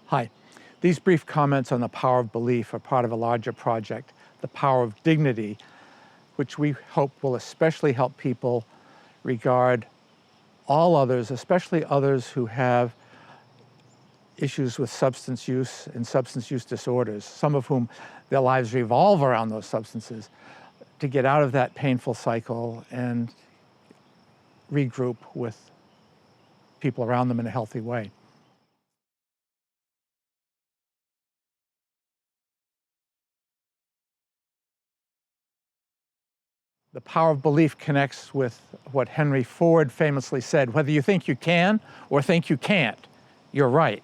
Hi. These brief comments on the power of belief are part of a larger project, the power of dignity, which we hope will especially help people regard all others, especially others who have issues with substance use and substance use disorders, some of whom their lives revolve around those substances, to get out of that painful cycle and regroup with people around them in a healthy way. The power of belief connects with what Henry Ford famously said: whether you think you can or think you can't, you're right.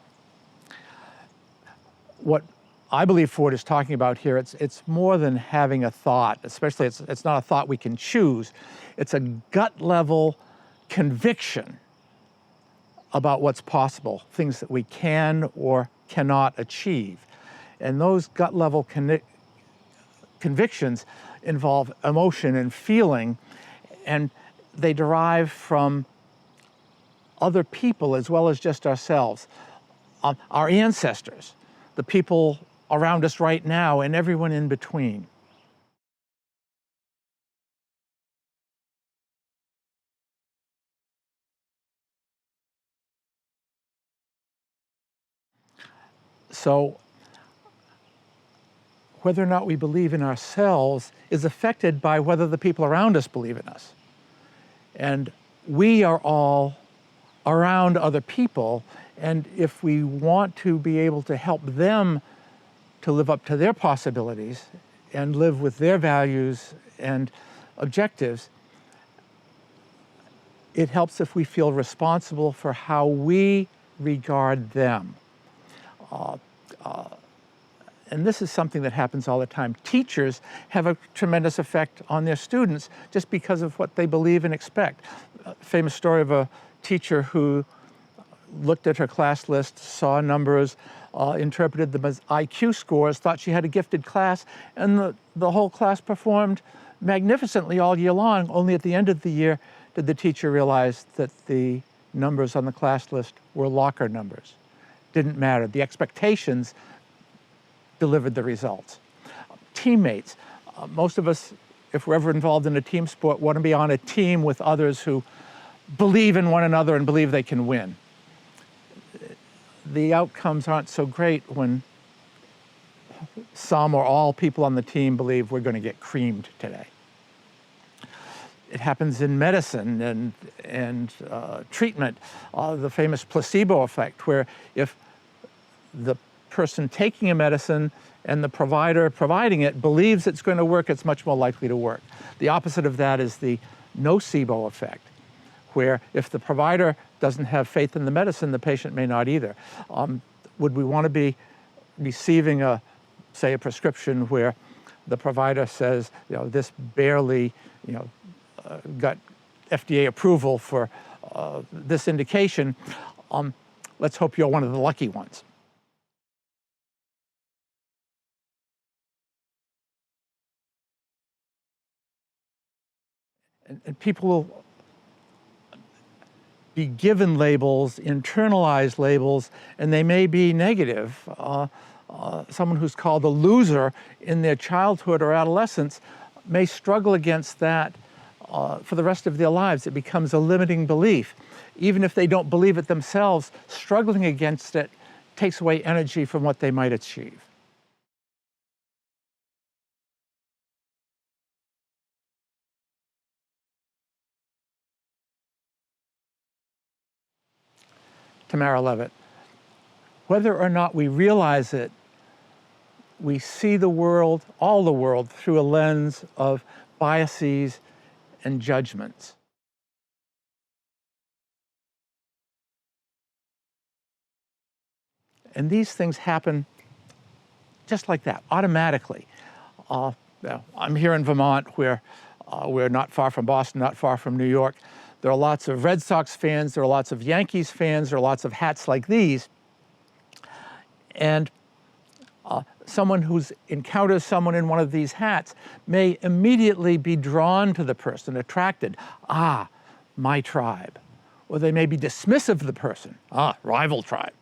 What I believe Ford is talking about here, it's more than having a thought, especially it's not a thought we can choose. It's a gut level conviction about what's possible, things that we can or cannot achieve. And those gut level convictions involve emotion and feeling, and they derive from other people as well as just ourselves. Our ancestors, the people around us right now, and everyone in between. So whether or not we believe in ourselves is affected by whether the people around us believe in us. And we are all around other people, and if we want to be able to help them to live up to their possibilities and live with their values and objectives, it helps if we feel responsible for how we regard them. And this is something that happens all the time. Teachers have a tremendous effect on their students just because of what they believe and expect. A famous story of a teacher who looked at her class list, saw numbers, interpreted them as IQ scores, thought she had a gifted class, and the whole class performed magnificently all year long. Only at the end of the year did the teacher realize that the numbers on the class list were locker numbers. Didn't matter. The expectations delivered the results. Teammates. Most of us, if we're ever involved in a team sport, want to be on a team with others who believe in one another and believe they can win. The outcomes aren't so great when some or all people on the team believe we're going to get creamed today. It happens in medicine and treatment. The famous placebo effect, where if the person taking a medicine and the provider providing it believes it's going to work, it's much more likely to work. The opposite of that is the nocebo effect, where if the provider doesn't have faith in the medicine, the patient may not either. Would we want to be receiving say a prescription where the provider says, this barely, got FDA approval for this indication? Let's hope you're one of the lucky ones. And people will be given labels, internalized labels, and they may be negative. Someone who's called a loser in their childhood or adolescence may struggle against that for the rest of their lives. It becomes a limiting belief. Even if they don't believe it themselves, struggling against it takes away energy from what they might achieve. Tamara Levitt. Whether or not we realize it, we see the world, all the world, through a lens of biases and judgments. And these things happen just like that, automatically. I'm here in Vermont, where we're not far from Boston, not far from New York. There are lots of Red Sox fans, there are lots of Yankees fans, there are lots of hats like these. And someone who encounters someone in one of these hats may immediately be drawn to the person, attracted. Ah, my tribe. Or they may be dismissive of the person. Ah, rival tribe.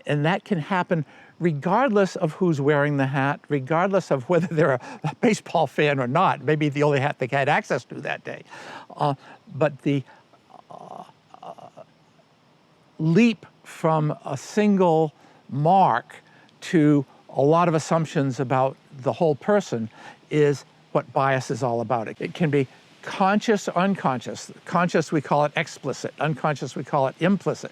And that can happen regardless of who's wearing the hat, regardless of whether they're a baseball fan or not. Maybe the only hat they had access to that day. But the leap from a single mark to a lot of assumptions about the whole person is what bias is all about. It can be conscious or unconscious. Conscious, we call it explicit. Unconscious, we call it implicit.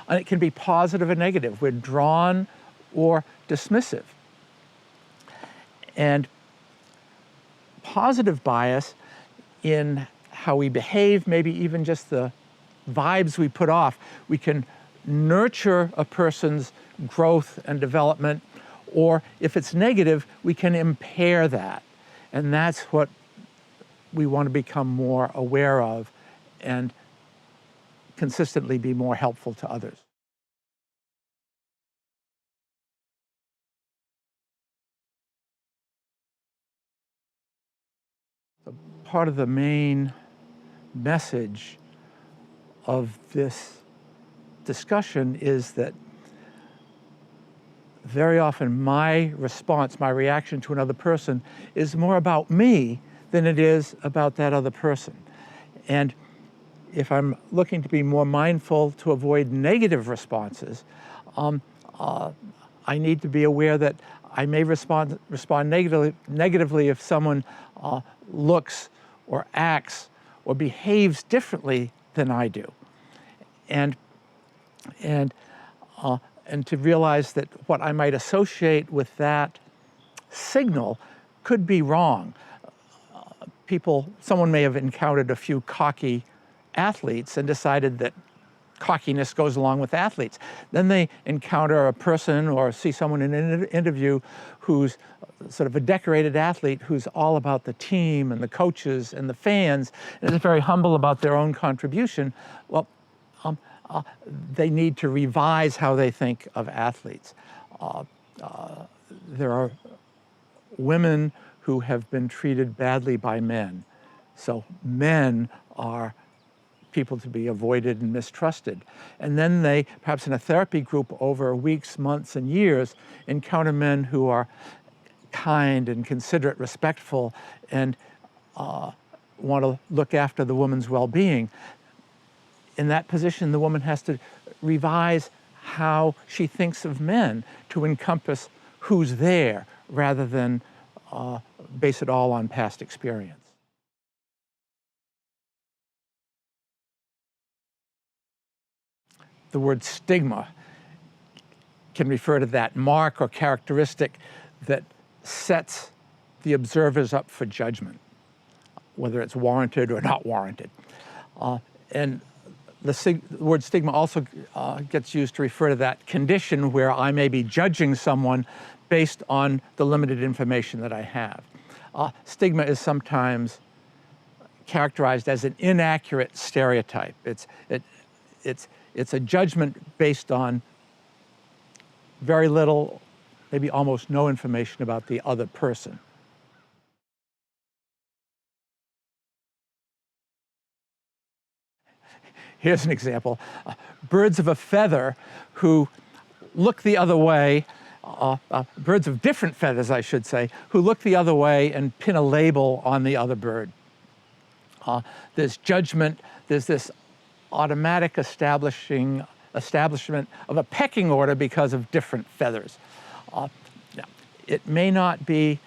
And it can be positive or negative. We're drawn or dismissive. And positive bias in how we behave, maybe even just the vibes we put off, we can nurture a person's growth and development, or if it's negative, we can impair that. And that's what we want to become more aware of and consistently be more helpful to others. So part of the main message of this discussion is that very often my response, my reaction to another person is more about me than it is about that other person. And if I'm looking to be more mindful to avoid negative responses, I need to be aware that I may respond negatively if someone looks or acts or behaves differently than I do. And to realize that what I might associate with that signal could be wrong. Someone may have encountered a few cocky athletes and decided that cockiness goes along with athletes. Then they encounter a person or see someone in an interview who's sort of a decorated athlete who's all about the team and the coaches and the fans and is very humble about their own contribution. Well, they need to revise how they think of athletes. There are women who have been treated badly by men. So men are people to be avoided and mistrusted. And then they, perhaps in a therapy group over weeks, months, and years, encounter men who are kind and considerate, respectful, and want to look after the woman's well-being. In that position, the woman has to revise how she thinks of men to encompass who's there rather than base it all on past experience. The word stigma can refer to that mark or characteristic that sets the observers up for judgment, whether it's warranted or not warranted. And the word stigma also gets used to refer to that condition where I may be judging someone based on the limited information that I have. Stigma is sometimes characterized as an inaccurate stereotype. It's a judgment based on very little, maybe almost no information about the other person. Here's an example. Birds of a feather who look the other way, birds of different feathers, I should say, who look the other way and pin a label on the other bird. There's judgment, there's this automatic establishment of a pecking order because of different feathers. Now, it may not be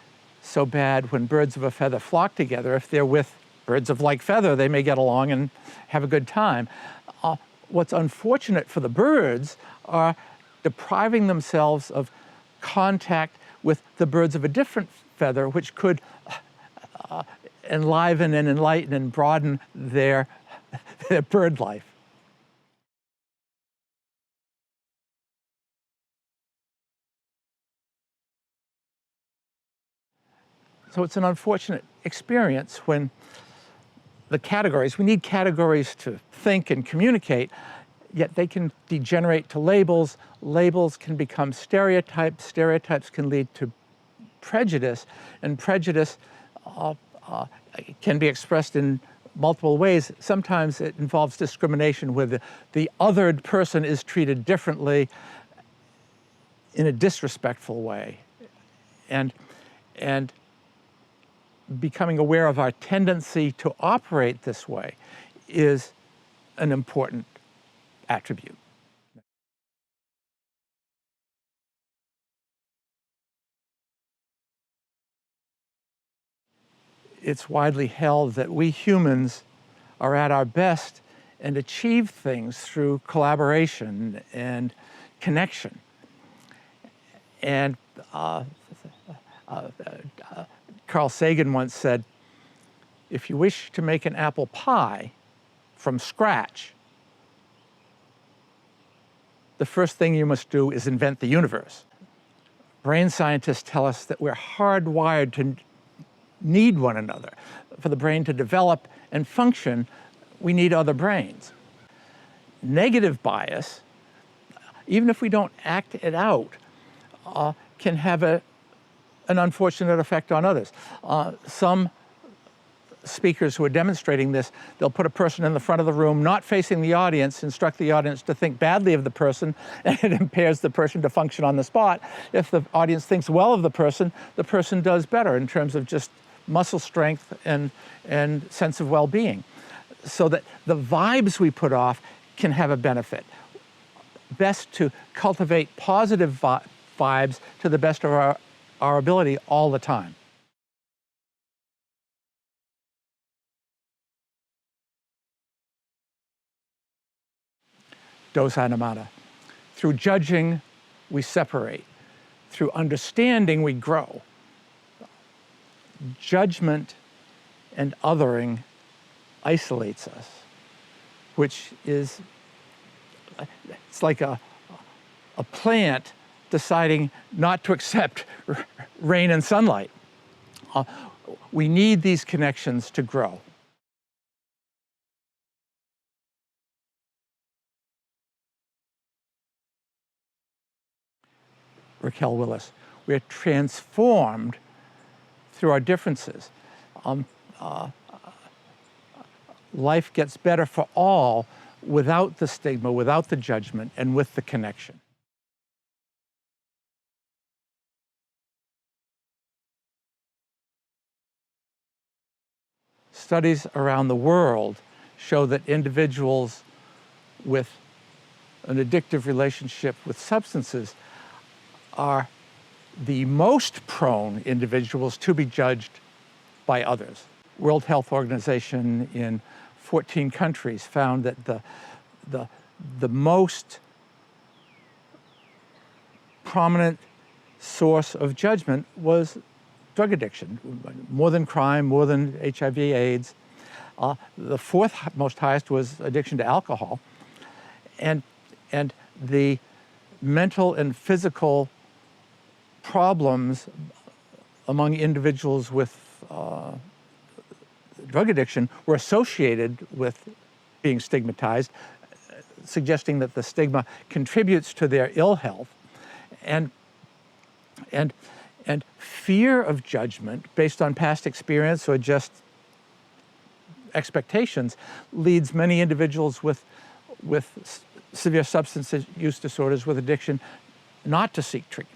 so bad when birds of a feather flock together. If they're with birds of like feather, they may get along and have a good time. What's unfortunate for the birds are depriving themselves of contact with the birds of a different feather, which could enliven and enlighten and broaden their bird life. So it's an unfortunate experience when the categories, we need categories to think and communicate, yet they can degenerate to labels. Labels can become stereotypes. Stereotypes can lead to prejudice, and prejudice can be expressed in multiple ways. Sometimes it involves discrimination where the othered person is treated differently in a disrespectful way. And becoming aware of our tendency to operate this way is an important attribute. It's widely held that we humans are at our best and achieve things through collaboration and connection. And Carl Sagan once said, if you wish to make an apple pie from scratch, the first thing you must do is invent the universe. Brain scientists tell us that we're hardwired to need one another. For the brain to develop and function, we need other brains. Negative bias, even if we don't act it out, can have an unfortunate effect on others. Some speakers who are demonstrating this, they'll put a person in the front of the room, not facing the audience, instruct the audience to think badly of the person, and it impairs the person to function on the spot. If the audience thinks well of the person does better in terms of just muscle strength and sense of well-being. So that the vibes we put off can have a benefit. Best to cultivate positive vibes to the best of our ability all the time. Dos animata. Through judging, we separate. Through understanding, we grow. Judgment and othering isolates us, which is, it's like a plant deciding not to accept rain and sunlight. We need these connections to grow. Raquel Willis, we're transformed through our differences. Life gets better for all without the stigma, without the judgment, and with the connection. Studies around the world show that individuals with an addictive relationship with substances are the most prone individuals to be judged by others. World Health Organization in 14 countries found that the most prominent source of judgment was drug addiction, more than crime, more than HIV, AIDS. The fourth most highest was addiction to alcohol. And the mental and physical problems among individuals with drug addiction were associated with being stigmatized, suggesting that the stigma contributes to their ill health. And fear of judgment based on past experience or just expectations leads many individuals with severe substance use disorders, with addiction, not to seek treatment.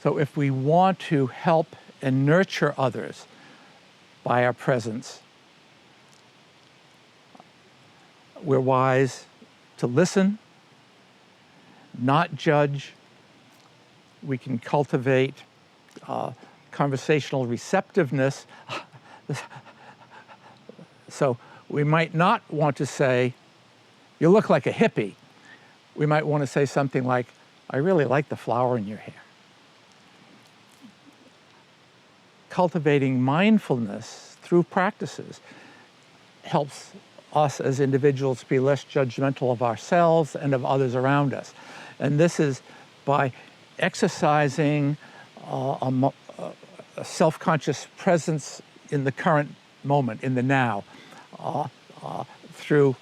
So if we want to help and nurture others by our presence, we're wise to listen, not judge. We can cultivate conversational receptiveness. So we might not want to say, "You look like a hippie." We might want to say something like, "I really like the flower in your hair." Cultivating mindfulness through practices helps us as individuals be less judgmental of ourselves and of others around us. And this is by exercising a self-conscious presence in the current moment, in the now, through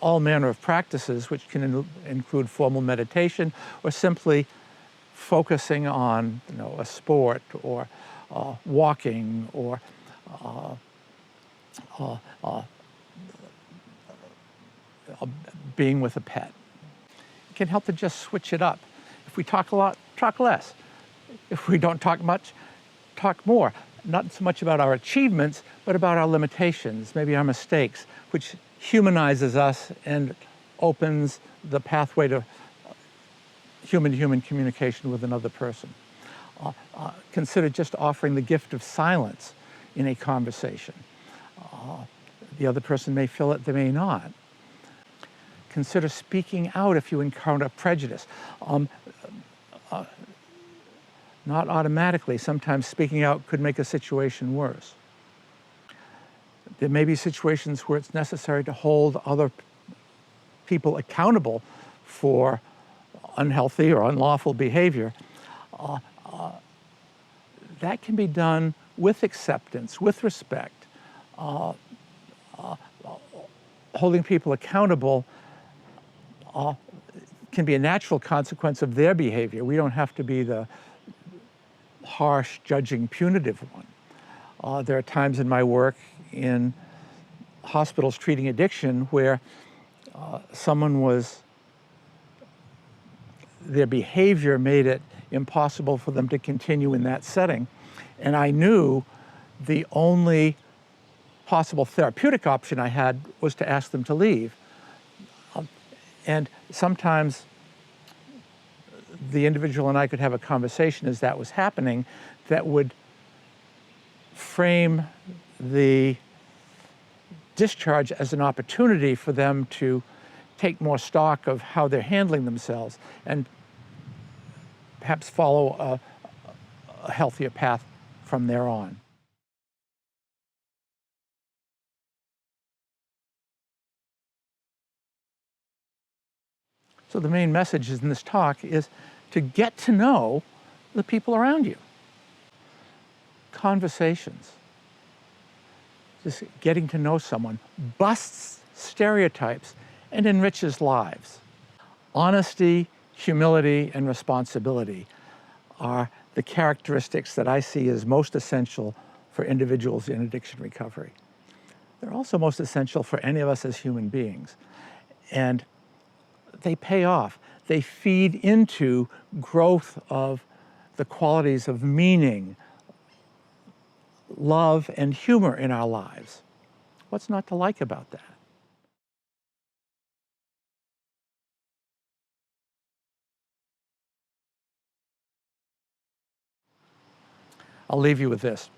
all manner of practices, which can include formal meditation or simply focusing on, a sport or walking or being with a pet. It can help to just switch it up. If we talk a lot, talk less. If we don't talk much, talk more. Not so much about our achievements, but about our limitations, maybe our mistakes, which humanizes us and opens the pathway to human-to-human communication with another person. Consider just offering the gift of silence in a conversation. The other person may feel it, they may not. Consider speaking out if you encounter prejudice. Not automatically. Sometimes speaking out could make a situation worse. There may be situations where it's necessary to hold other people accountable for unhealthy or unlawful behavior. That can be done with acceptance, with respect. Holding people accountable can be a natural consequence of their behavior. We don't have to be the harsh, judging, punitive one. There are times in my work in hospitals treating addiction where their behavior made it impossible for them to continue in that setting. And I knew the only possible therapeutic option I had was to ask them to leave. And sometimes the individual and I could have a conversation as that was happening that would frame the discharge as an opportunity for them to take more stock of how they're handling themselves and perhaps follow a healthier path from there on. So the main message in this talk is to get to know the people around you. Conversations, just getting to know someone, busts stereotypes and enriches lives. Honesty, humility, and responsibility are the characteristics that I see as most essential for individuals in addiction recovery. They're also most essential for any of us as human beings. And they pay off. They feed into growth of the qualities of meaning, love, and humor in our lives. What's not to like about that? I'll leave you with this.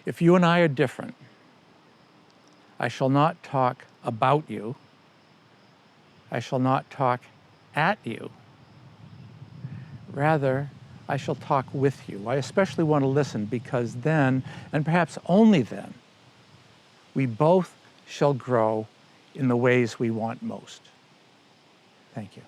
If you and I are different, I shall not talk about you. I shall not talk at you. Rather, I shall talk with you. I especially want to listen because then, and perhaps only then, we both shall grow in the ways we want most. Thank you.